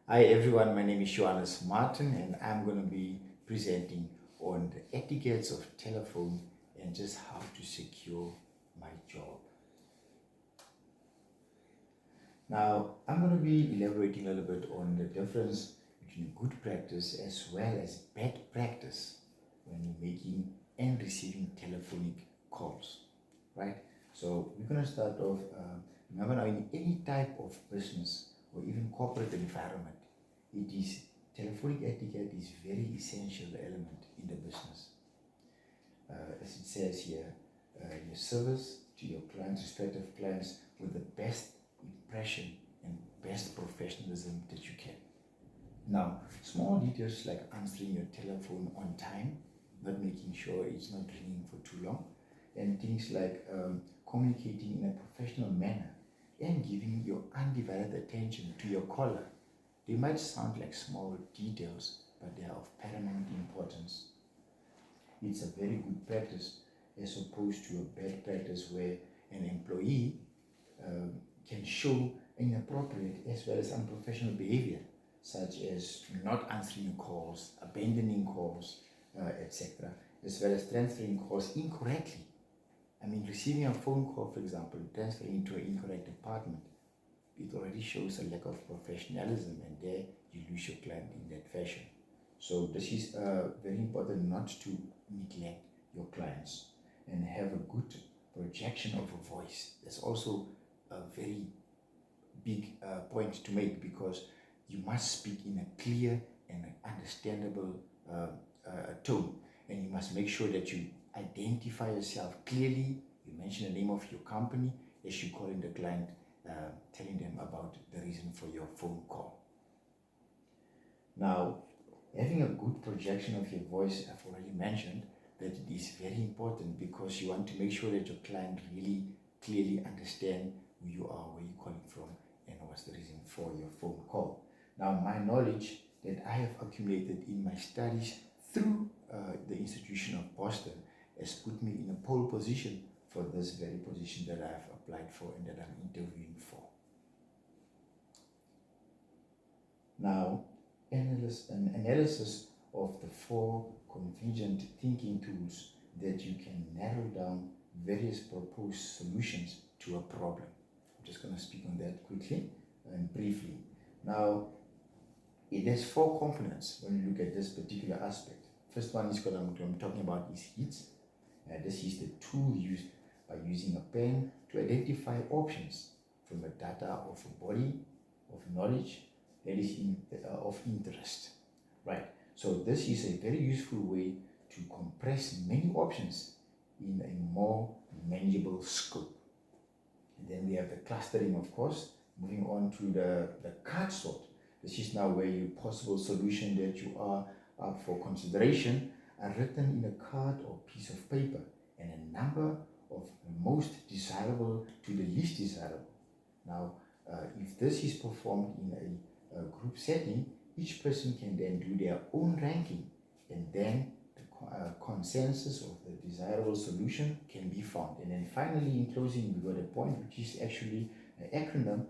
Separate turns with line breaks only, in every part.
Hi everyone, my name is Johannes and I'm going to be presenting on the etiquettes of telephone and just how to secure my job. Now, I'm going to be elaborating a little bit on the difference between good practice as well as bad practice when you're making and receiving telephonic calls, right? So we're going to start off, remember now in any type of business or even corporate environment, it is telephonic etiquette is very essential element in the business. As it says here, your service to your clients, respective clients, with the best impression and best professionalism that you can. Now, small details like answering your telephone on time, not making sure it's not ringing for too long, and things like communicating in a professional manner and giving your undivided attention to your caller. They might sound like small details, but they are of paramount importance. It's a very good practice as opposed to a bad practice where an employee can show inappropriate as well as unprofessional behavior, such as not answering calls, abandoning calls, etc., as well as transferring calls incorrectly. I mean, receiving a phone call, for example, transferring to an incorrect department, it already shows a lack of professionalism, and there you lose your client in that fashion. So this is very important not to neglect your clients and have a good projection of a voice. That's also a very big point to make, because you must speak in a clear and understandable tone, and you must make sure that you identify yourself clearly. You mention the name of your company as you call in the client, telling them about the reason for your phone call. Now, having a good projection of your voice, I've already mentioned that it is very important, because you want to make sure that your client really clearly understand who you are, where you're calling from, and what's the reason for your phone call. Now, my knowledge that I have accumulated in my studies through the institution of Boston has put me in a pole position for this very position that I've applied for and that I'm interviewing for. Now, an analysis of the 4 convergent thinking tools that you can narrow down various proposed solutions to a problem. I'm just going to speak on that quickly and briefly. Now, it has 4 components when you look at this particular aspect. First one is what I'm talking about is HEATS. This is the tool used by using a pen to identify options from the data of a body of knowledge that is of interest, right? So this is a very useful way to compress many options in a more manageable scope. And then we have the clustering, of course. Moving on to the card sort. This is now where your possible solution that you are up for consideration are written in a card or piece of paper, and a number of the most desirable to the least desirable. Now, if this is performed in a group setting, each person can then do their own ranking, and then the consensus of the desirable solution can be found. And then finally, in closing, we got a point, which is actually an acronym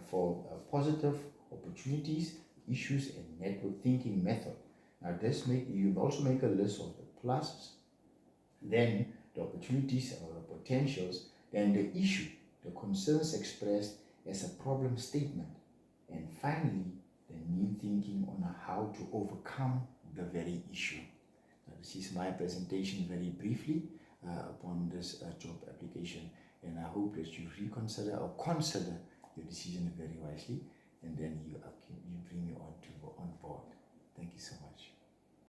for positive opportunities, issues, and network thinking method. Now, you also make a list of the pluses, then the opportunities or the potentials, then the issue, the concerns expressed as a problem statement, and finally, the new thinking on how to overcome the very issue. Now, this is my presentation very briefly upon this job application, and I hope that you reconsider or consider your decision very wisely, and then you bring me on board. Thank you so much.